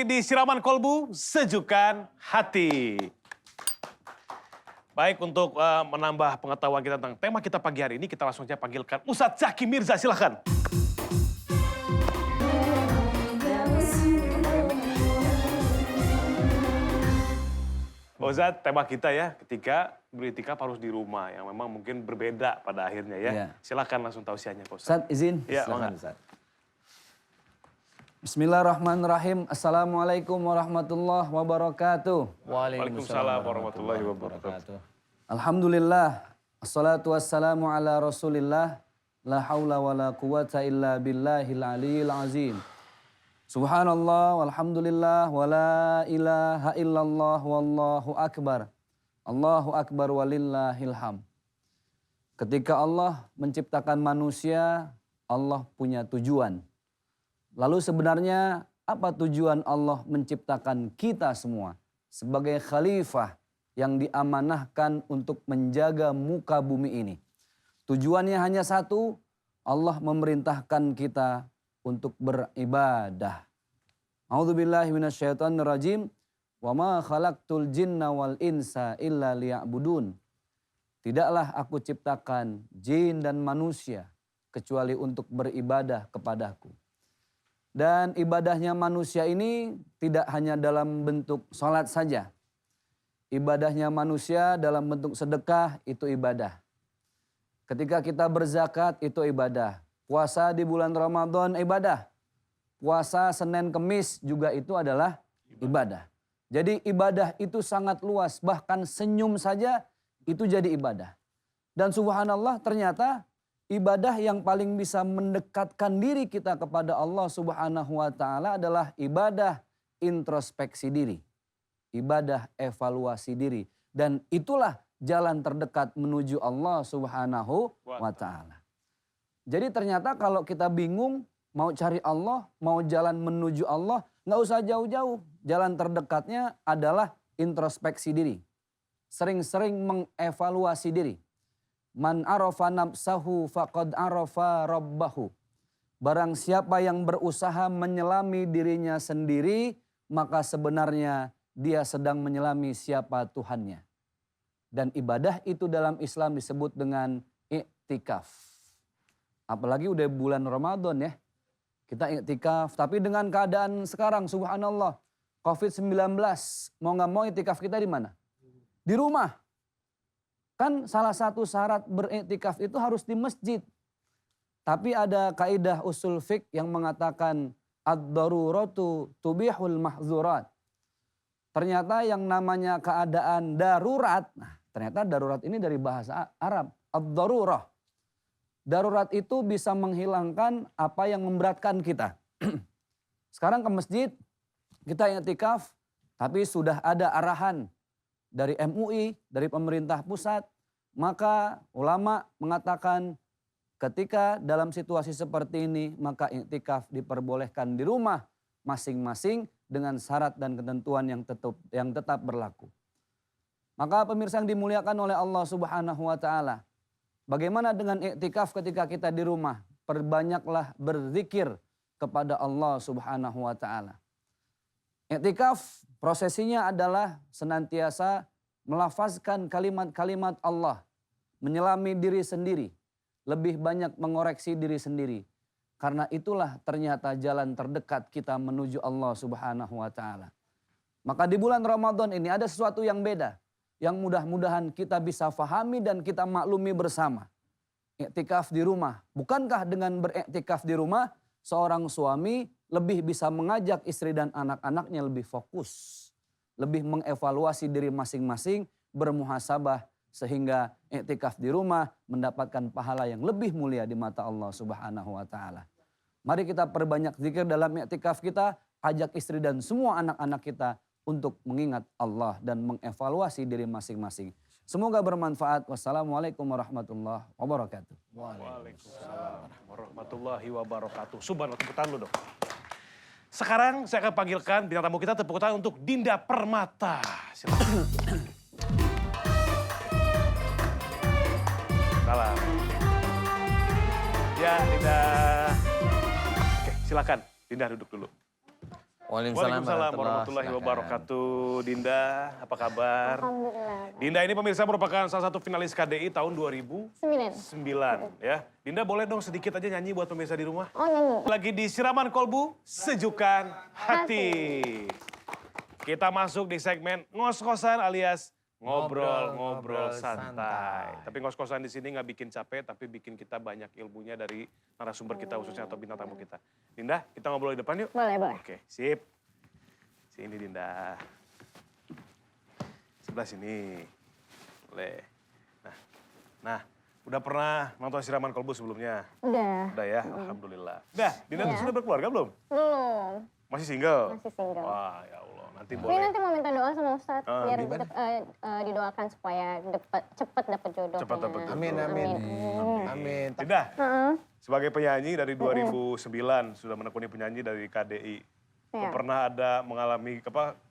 lagi di Siraman Kolbu, Sejukan Hati. Baik, untuk menambah pengetahuan kita tentang tema kita pagi hari ini, kita langsung saja panggilkan Ustadz Zaki Mirza, silakan. Ustadz, tema kita ya, ketika beritikaf harus di rumah, yang memang mungkin berbeda pada akhirnya ya. Silakan langsung tausiahnya, Pak Ustadz. Ustadz, izin? Ya, silakan, Ustadz. Bismillahirrahmanirrahim. Assalamualaikum warahmatullahi wabarakatuh. Waalaikumsalam warahmatullahi wabarakatuh. Alhamdulillah. Assalatu wassalamu ala rasulillah. La hawla wa la quwata illa billahil aliyil azim. Subhanallah walhamdulillah wa la ilaha illallah wallahu akbar. Allahu akbar walillahil ham. Ketika Allah menciptakan manusia, Allah punya tujuan. Lalu sebenarnya apa tujuan Allah menciptakan kita semua sebagai khalifah yang diamanahkan untuk menjaga muka bumi ini? Tujuannya hanya satu, Allah memerintahkan kita untuk beribadah. A'udzubillahi minasyaitonirrajim. Wa ma khalaqtul jinna wal insa illa liya'budun. Tidaklah aku ciptakan jin dan manusia kecuali untuk beribadah kepadaku. Dan ibadahnya manusia ini tidak hanya dalam bentuk sholat saja. Ibadahnya manusia dalam bentuk sedekah itu ibadah. Ketika kita berzakat itu ibadah. Puasa di bulan Ramadan ibadah. Puasa Senin Kemis juga itu adalah ibadah. Jadi ibadah itu sangat luas. Bahkan senyum saja itu jadi ibadah. Dan subhanallah ternyata ibadah yang paling bisa mendekatkan diri kita kepada Allah Subhanahu wa taala adalah ibadah introspeksi diri. Ibadah evaluasi diri. Dan itulah jalan terdekat menuju Allah Subhanahu wa taala. Jadi ternyata kalau kita bingung mau cari Allah, mau jalan menuju Allah, nggak usah jauh-jauh. Jalan terdekatnya adalah introspeksi diri. Sering-sering mengevaluasi diri. Man arafa nafsahu faqad arafa rabbahu. Barang siapa yang berusaha menyelami dirinya sendiri, maka sebenarnya dia sedang menyelami siapa Tuhannya. Dan ibadah itu dalam Islam disebut dengan i'tikaf. Apalagi udah bulan Ramadan ya. Kita i'tikaf, tapi dengan keadaan sekarang subhanallah. COVID-19, mau nggak mau i'tikaf kita di mana? Di rumah. Kan salah satu syarat beriktikaf itu harus di masjid. Tapi ada kaidah usul fiqh yang mengatakan ad-daruratu tubihul mahzurat. Ternyata yang namanya keadaan darurat, nah ternyata darurat ini dari bahasa Arab, ad-darurah. Darurat itu bisa menghilangkan apa yang memberatkan kita. Sekarang ke masjid, kita i'tikaf, tapi sudah ada arahan dari MUI, dari pemerintah pusat, maka ulama mengatakan ketika dalam situasi seperti ini, maka i'tikaf diperbolehkan di rumah masing-masing dengan syarat dan ketentuan yang tetap berlaku. Maka pemirsa yang dimuliakan oleh Allah Subhanahu wa taala, bagaimana dengan i'tikaf ketika kita di rumah? Perbanyaklah berzikir kepada Allah Subhanahu wa taala. I'tikaf prosesinya adalah senantiasa melafazkan kalimat-kalimat Allah, menyelami diri sendiri, lebih banyak mengoreksi diri sendiri. Karena itulah ternyata jalan terdekat kita menuju Allah Subhanahu wa taala. Maka di bulan Ramadan ini ada sesuatu yang beda, yang mudah-mudahan kita bisa fahami dan kita maklumi bersama. I'tikaf di rumah. Bukankah dengan beriktikaf di rumah, seorang suami lebih bisa mengajak istri dan anak-anaknya lebih fokus. Lebih mengevaluasi diri masing-masing, bermuhasabah. Sehingga i'tikaf di rumah mendapatkan pahala yang lebih mulia di mata Allah Subhanahu wa taala. Mari kita perbanyak zikir dalam i'tikaf kita, ajak istri dan semua anak-anak kita untuk mengingat Allah dan mengevaluasi diri masing-masing. Semoga bermanfaat. Wassalamualaikum warahmatullahi wabarakatuh. Waalaikumsalam warahmatullahi wabarakatuh. Subhanallah, tepuk tangan lu dong. Sekarang saya akan panggilkan bintang tamu kita, tepuk tangan untuk Dinda Permata. Silakan. Salam. Ya, Dinda. Oke, silakan. Dinda duduk dulu. Waalaikumsalam warahmatullahi wabarakatuh. Dinda, apa kabar? Alhamdulillah. Dinda ini pemirsa merupakan salah satu finalis KDI tahun 2009 ya. Dinda boleh dong sedikit aja nyanyi buat pemirsa di rumah? Oh nyanyi. Lagi di Siraman Kolbu, Sejukan Hati. Kita masuk di segmen ngos-ngosan alias ngobrol-ngobrol santai. Tapi ngos-ngosan di sini nggak bikin capek, tapi bikin kita banyak ilmunya dari narasumber kita khususnya atau bintang tamu kita. Dinda, kita ngobrol di depan yuk. Boleh, boleh. Oke, sip. Sini Dinda. Sebelah sini. Boleh. Nah, udah pernah nonton Siraman Kolbu sebelumnya? Udah. Udah ya, alhamdulillah. Udah, Dinda tuh sudah berkeluarga belum? Belum. Masih single? Masih single. Wah, ya Allah. Nanti Ini boleh. nanti mau minta doa sama Ustadz biar gimana? didoakan supaya cepet dapet jodoh. Cepet dapet jodoh. Amin, amin. Amin. Dinda, Heeh. sebagai penyanyi dari 2009, sudah menekuni penyanyi dari KDI. Iya. Pernah ada mengalami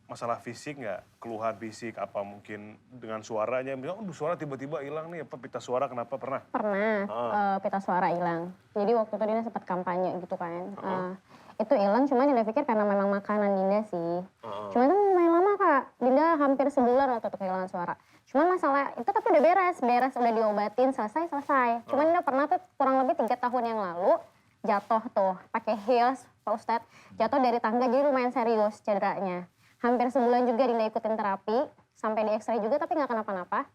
masalah fisik nggak? Keluhan fisik apa mungkin dengan suaranya? Misalnya, suara tiba-tiba hilang nih, apa pita suara kenapa pernah? Pernah pita suara hilang. Jadi waktu itu Dinda sempat kampanye gitu kan. Itu hilang, cuma Dinda pikir karena memang makanan Dinda sih. Cuma itu lumayan lama Kak. Dinda hampir sebulan waktu itu kehilangan suara. Cuma masalah itu tapi udah beres udah diobatin, selesai. Cuma Dinda pernah tuh kurang lebih 3 tahun yang lalu jatuh tuh pakai heels Pak Ustadz. Jatuh dari tangga jadi lumayan serius cederanya. Hampir sebulan juga Dinda ikutin terapi, sampai di X-ray juga tapi nggak kenapa-napa.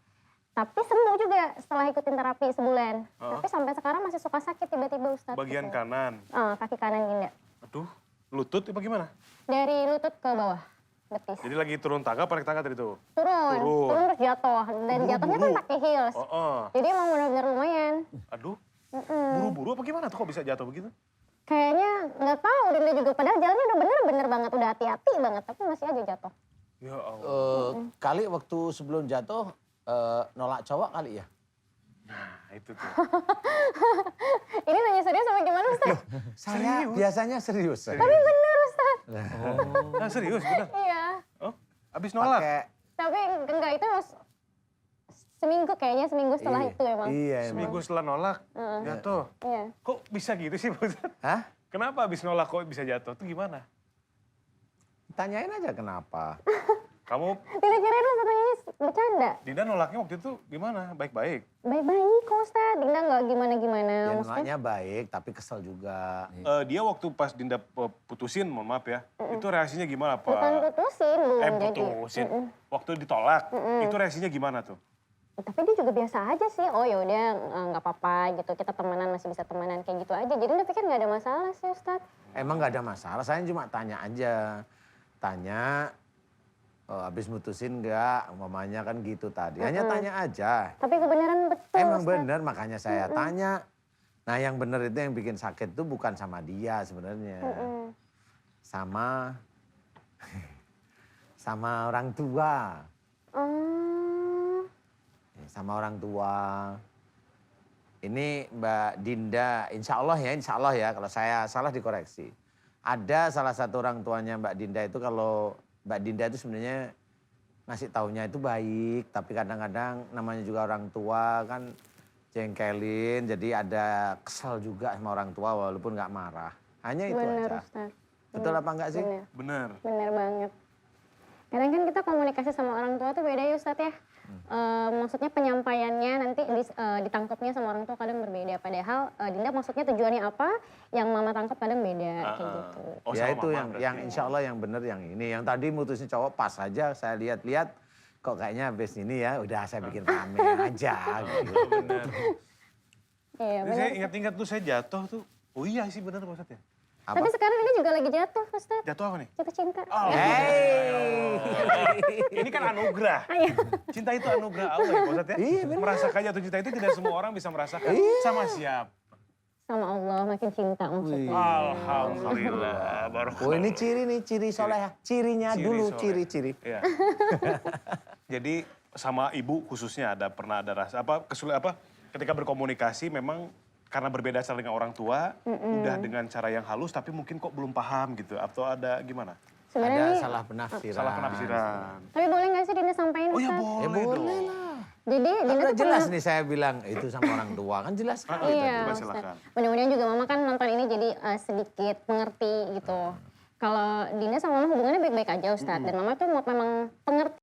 Tapi sembuh juga setelah ikutin terapi sebulan. Tapi sampai sekarang masih suka sakit tiba-tiba Ustadz. Bagian gitu. kanan. Kaki kanan Dinda. Aduh, lutut apa gimana? Dari lutut ke bawah, betis. Jadi lagi turun tangga, apa naik tangga tadi tuh? Turun terus jatuh. Dan jatuhnya kan pakai heels. Jadi emang benar-benar lumayan. Aduh, buru-buru apa gimana tuh kok bisa jatuh begitu? Kayaknya nggak tahu Dinda juga. Padahal jalannya udah bener-bener banget, udah hati-hati banget. Tapi masih aja jatuh. Ya Allah. Kali waktu sebelum jatuh nolak cowok kali ya? Nah, itu tuh. Ini nanya serius sama gimana Ustaz? Saya biasanya serius. Tapi bener Ustaz. Nah, serius bener? Iya. Oh, abis nolak? Pakai Tapi enggak itu seminggu setelah itu emang. Iya, emang. Seminggu setelah nolak, jatuh. Iya. Kok bisa gitu sih, Pak Ustadz? Hah? Kenapa abis nolak kok bisa jatuh? Itu gimana? Tanyain aja kenapa. Kamu, Dinda kirain lu pertanyaannya bercanda. Dinda nolaknya waktu itu gimana? Baik-baik? Baik-baik kok Ustaz. Dinda nggak gimana-gimana. Ya Maksudnya nolaknya baik tapi kesel juga. Dia waktu pas Dinda putusin, mohon maaf ya, itu reaksinya gimana, Pak? bukan putusin belum jadi. Putusin. Waktu ditolak, itu reaksinya gimana tuh? Tapi dia juga biasa aja sih. Oh ya udah nggak apa-apa gitu. Kita temenan masih bisa temenan kayak gitu aja. Jadi Dinda pikir nggak ada masalah sih Ustaz. Emang nggak ada masalah, saya cuma tanya aja. Tanya, habis mutusin nggak, umpamanya kan gitu tadi. Hanya tanya aja. Tapi kebenaran betul Emang Ustaz. bener, makanya saya tanya. Nah yang bener itu yang bikin sakit itu bukan sama dia sebenarnya. Sama sama orang tua. Sama orang tua. Ini Mbak Dinda, insya Allah ya kalau saya salah dikoreksi. Ada salah satu orang tuanya Mbak Dinda itu kalau Mbak Dinda itu sebenarnya ngasih taunya itu baik. Tapi kadang-kadang namanya juga orang tua kan jengkelin. Jadi ada kesal juga sama orang tua walaupun nggak marah. Hanya itu Bener aja. Ustaz. Betul apa enggak sih? Bener. Bener. Bener banget. Kadang kan kita komunikasi sama orang tua tuh beda ya Ustaz ya. Maksudnya penyampaiannya nanti ditangkapnya sama orang tua kadang berbeda. Padahal Dinda maksudnya tujuannya apa, yang mama tangkap kadang beda kayak gitu. Oh, Ya sama itu mama yang berarti. insya Allah yang benar yang ini. Yang tadi mutusin cowok pas aja saya lihat-lihat kok kayaknya habis ini ya udah saya bikin rame aja gitu. Bener. Iya Ini bener. saya ingat-ingat tuh saya jatuh tuh. Oh iya sih bener Pak Ustadz ya. Apa? Tapi sekarang Dinda juga lagi jatuh Ustaz. Jatuh apa nih? Jatuh cinta. Hey. Ini kan anugerah. Cinta itu anugerah Allah ya Pak Ustadz ya. Iya, bener. Merasakan jatuh cinta itu tidak semua orang bisa merasakan. Sama siapa? Sama Allah makin cinta maksudnya. Alhamdulillah. Oh ini ciri nih, ciri soleh. Cirinya Ciri dulu, soleh. ciri-ciri. Iya. Jadi sama ibu khususnya pernah ada rasa ketika berkomunikasi memang karena berbeda cara dengan orang tua, udah dengan cara yang halus tapi mungkin kok belum paham gitu atau ada gimana? Sebenarnya Ada nih, salah penafsiran. Salah penafsiran. tapi boleh nggak sih Dinda sampaikan Oh ya Ustaz? boleh, Ya boleh dong. lah. Jadi Kan Dinda udah tuh jelas pernah- nih saya bilang itu sama orang tua. Kan jelas sekali Iya, Coba Ustaz. silakan. Mudah-mudahan juga Mama kan nonton ini jadi sedikit mengerti gitu. kalau Dinda sama Mama hubungannya baik-baik aja Ustadz. Dan Mama tuh memang pengerti